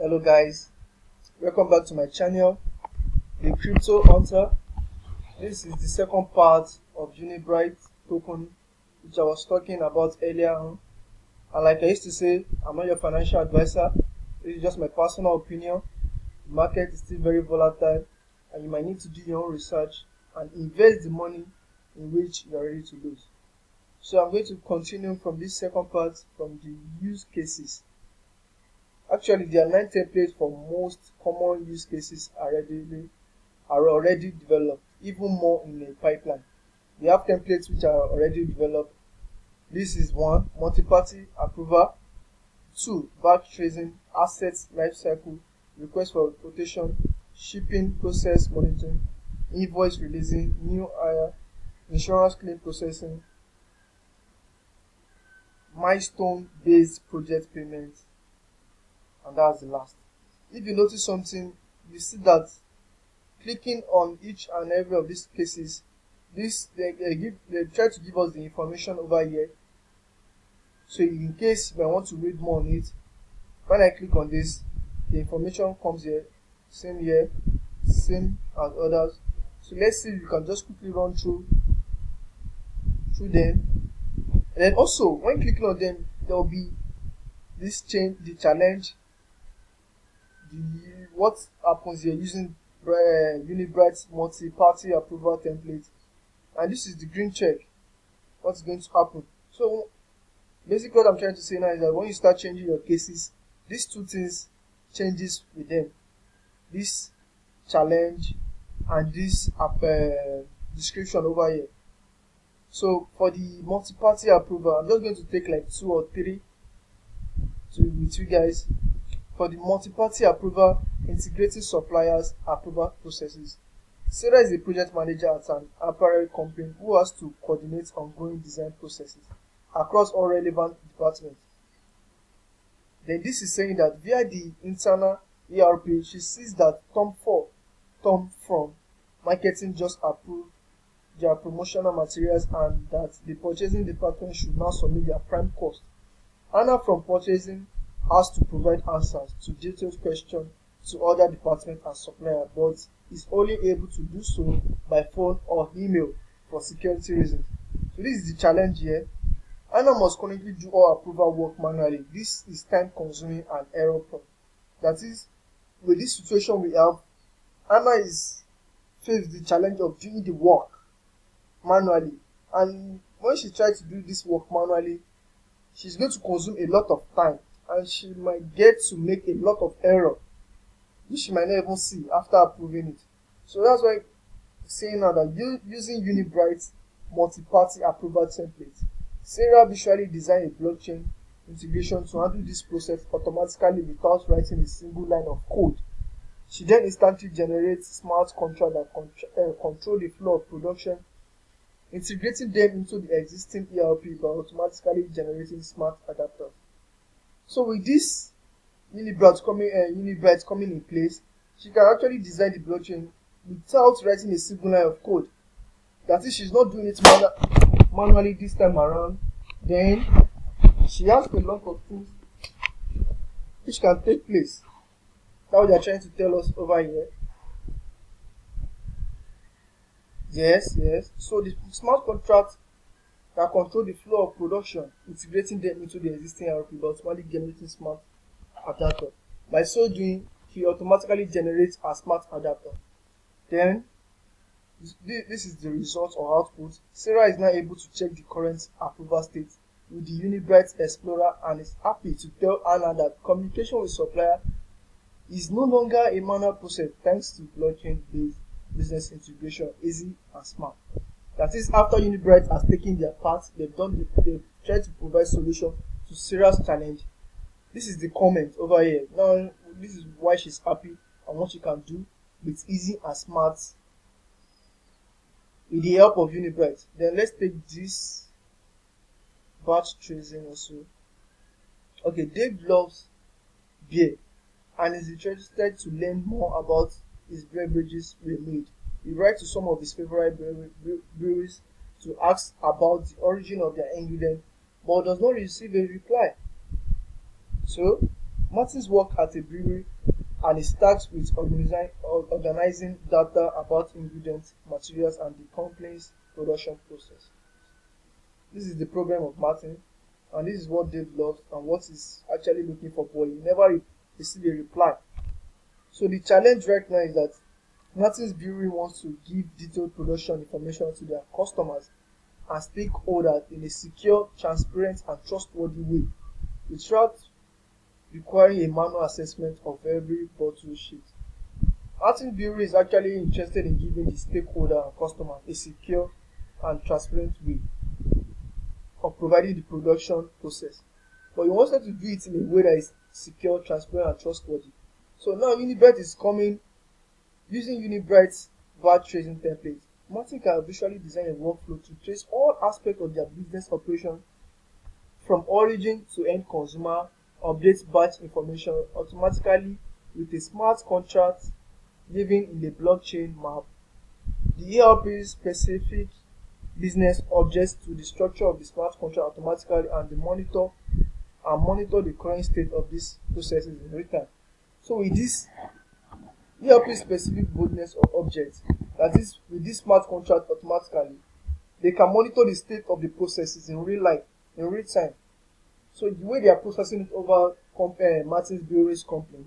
Hello guys, welcome back to my channel, The Crypto Hunter. This is the second part of Unibright token which I was talking about earlier on. And like I used to say, I'm not your financial advisor. This is just my personal opinion. The market is still very volatile and you might need to do your own research and invest the money in which you are ready to lose. So I'm going to continue from this second part from the use cases. Actually, there are 9 templates for most common use cases are already developed, even more in the pipeline. We have templates which are already developed. This is 1, multi-party approval, 2, batch tracing, assets lifecycle, request for quotation, shipping process monitoring, invoice releasing, new hire, insurance claim processing, milestone-based project payment, and that's the last. If you notice something, you see that clicking on each and every of these cases, they try to give us the information over here. So in case I want to read more on it, when I click on this, the information comes here, same as others. So let's see if you can just quickly run through them. And then also when clicking on them, there will be this change, the challenge, what happens here using Unibright's multi-party approval template, and this is the green check. What's going to happen? So basically what I'm trying to say now is that when you start changing your cases, these two things changes with them, this challenge and this description over here. So for the multi-party approval, I'm just going to take like 2 or 3 with you guys. For the multi-party approval, integrating suppliers approval processes. Sarah is a project manager at an apparel company who has to coordinate ongoing design processes across all relevant departments. Then this is saying that via the internal ERP, she sees that Tom from marketing just approved their promotional materials and that the purchasing department should now submit their prime cost. Anna from purchasing has to provide answers to detailed questions to other departments and suppliers, but is only able to do so by phone or email for security reasons. So this is the challenge here. Anna must currently do all approval work manually. This is time consuming and error prone. That is, with this situation we have, Anna is faced the challenge of doing the work manually, and when she tries to do this work manually, she's going to consume a lot of time and she might get to make a lot of error which she might not even see after approving it. So that's why I'm saying now that using Unibright's multi-party approval template, Sarah visually designed a blockchain integration to handle this process automatically without writing a single line of code. She then instantly generates smart contracts that control the flow of production, integrating them into the existing ERP by automatically generating smart adapters. So with this Unibright coming in place, she can actually design the blockchain without writing a single line of code. That is, she's not doing it manually this time around. Then she has a lot of things which can take place. That's what they are trying to tell us over here. Yes. So the smart contracts that control the flow of production, integrating them into the existing ERP by automatically generating smart adapter. By so doing, he automatically generates a smart adapter. Then this is the result or output. Sarah is now able to check the current approval state with the Unibright Explorer and is happy to tell Anna that communication with supplier is no longer a manual process thanks to blockchain-based business integration, easy and smart. That is, after Unibright has taken their part, they've tried to provide solution to Sarah's challenge. This is the comment over here. Now, this is why she's happy and what she can do with easy and smart with the help of Unibright. Then let's take this batch tracing also. Okay, Dave loves beer and is interested to learn more about his beverages were made. He writes to some of his favorite breweries to ask about the origin of their ingredient, but does not receive a reply. So Martins worked at a brewery and it starts with organizing data about ingredients, materials, and the company's production process. This is the problem of Martin, and this is what Dave loves and what he's actually looking for, but he never received a reply. So the challenge right now is that Martin's Brewery wants to give detailed production information to their customers and stakeholders in a secure, transparent, and trustworthy way, without requiring a manual assessment of every bottle sheet. Martin Brewery is actually interested in giving the stakeholder and customers a secure and transparent way of providing the production process. But he wanted to do it in a way that is secure, transparent, and trustworthy. So now Unibright is coming using Unibright's VAT tracing template. Martin can visually design a workflow to trace all aspects of their business operation from origin to end consumer, update batch information automatically with a smart contract living in the blockchain map. The ERP specific business objects to the structure of the smart contract automatically and monitor the current state of these processes in real time. So with this ERP specific business objects, that is with this smart contract automatically, they can monitor the state of the processes in real life, in real time. So the way they are processing it over Martins Brewery's company,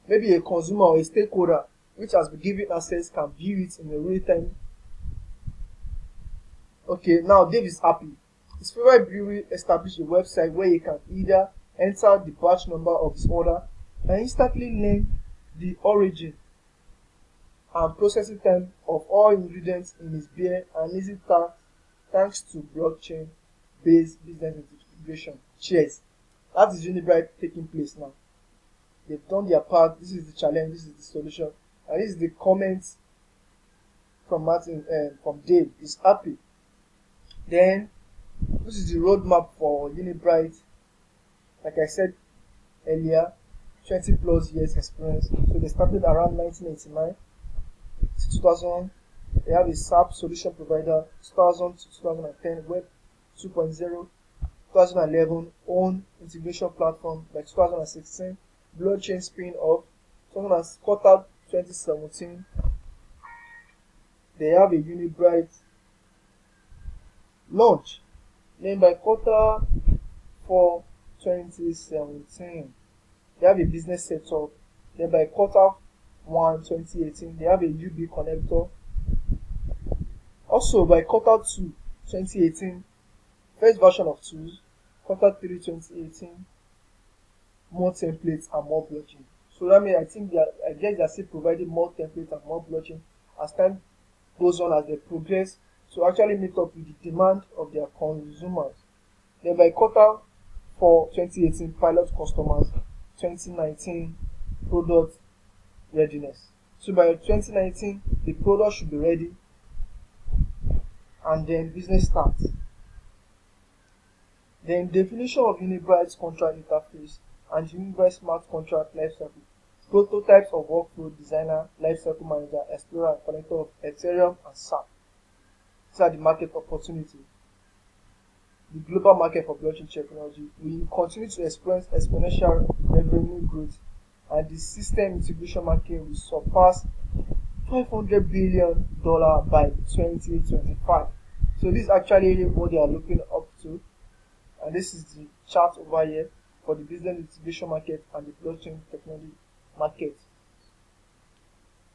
maybe a consumer or a stakeholder which has been given access can view it in a real time. Okay, now Dave is happy. His favorite brewery established a website where he can either enter the batch number of his order and instantly learn the origin and processing time of all ingredients in his beer, and easy task thanks to blockchain based business integration. Cheers. That is Unibright taking place now. They've done their part. This is the challenge, this is the solution, and this is the comments from from Dave. He's happy. Then this is the roadmap for Unibright. Like I said earlier, 20 plus years experience. So they started around 1989 to 2000. They have a SAP solution provider, 2000 to 2010, Web 2.0, 2011, own integration platform by 2016, blockchain spin off, quarter 2017. They have a Unibright launch. Then by quarter 4 2017, they have a business setup. Then by quarter 1 2018, they have a UB connector. Also by quarter 2 2018, first version of tools. Quarter 3 2018, more templates and more blockchain. So that means I guess they are still providing more templates and more blockchain as time goes on, as they progress to actually meet up with the demand of their consumers. Then by quarter 4 2018, pilot customers. 2019, product readiness. So by 2019, the product should be ready, and then business starts. Then definition of Unibright's contract interface and Unibright smart contract lifecycle. Prototypes of workflow designer, lifecycle manager, explorer, and connector of Ethereum and SAP. These are the market opportunity. The global market for blockchain technology will continue to experience exponential revenue growth, and the system integration market will surpass $500 billion by 2025. So this is actually what they are looking up to, and this is the chart over here for the business integration market and the blockchain technology market.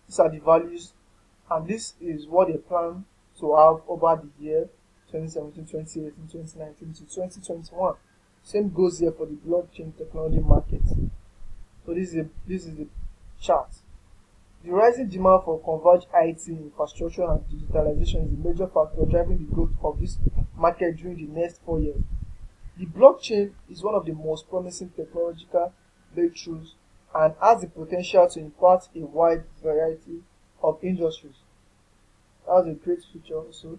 These are the values, and this is what they plan to have over the year 2017, 2018, 2019 to 2021. Same goes here for the blockchain technology market. So this is the chart. The rising demand for converged IT infrastructure and digitalization is a major factor driving the growth of this market during the next 4 years. The blockchain is one of the most promising technological breakthroughs and has the potential to impact a wide variety of industries. That's a great feature also.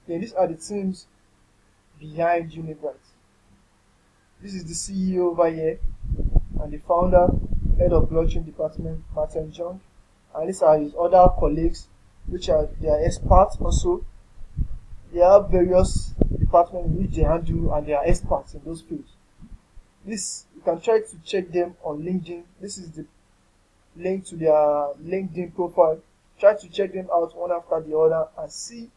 Then these are the teams behind Unibright. This is the CEO over here and the founder, head of blockchain department, Martin Jung. And these are his other colleagues, which are their experts also. They have various departments which they handle and they are experts in those fields. This, you can try to check them on LinkedIn. This is the link to their LinkedIn profile. Try to check them out one after the other and see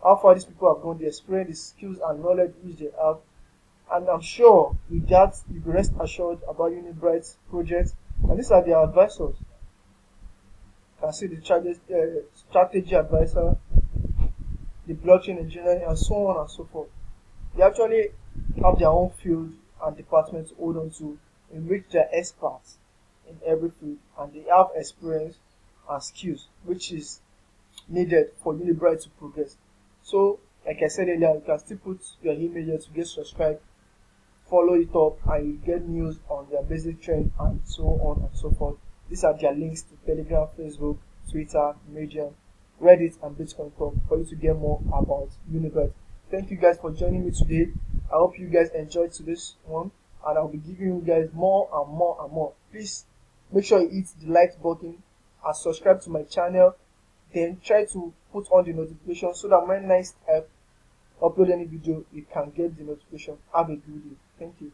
how far these people have gone, the experience, the skills and knowledge which they have. And I'm sure with that you can rest assured about Unibright's project. And these are their advisors. You can see the strategy advisor, the blockchain engineering, and so on and so forth. They actually have their own field and department to hold on to, in which they're experts in every field and they have experience and skills which is needed for Unibright to progress. So, like I said earlier, you can still put your email here to get subscribed, follow it up, and you get news on their basic trend and so on and so forth. These are their links to Telegram, Facebook, Twitter, Medium, Reddit, and Bitcoin Talk for you to get more about Unibright. Thank you guys for joining me today. I hope you guys enjoyed today's one, and I'll be giving you guys more and more and more. Please make sure you hit the like button and subscribe to my channel. Then try to put on the notification so that when next I upload any video, you can get the notification. Have a good day. Thank you.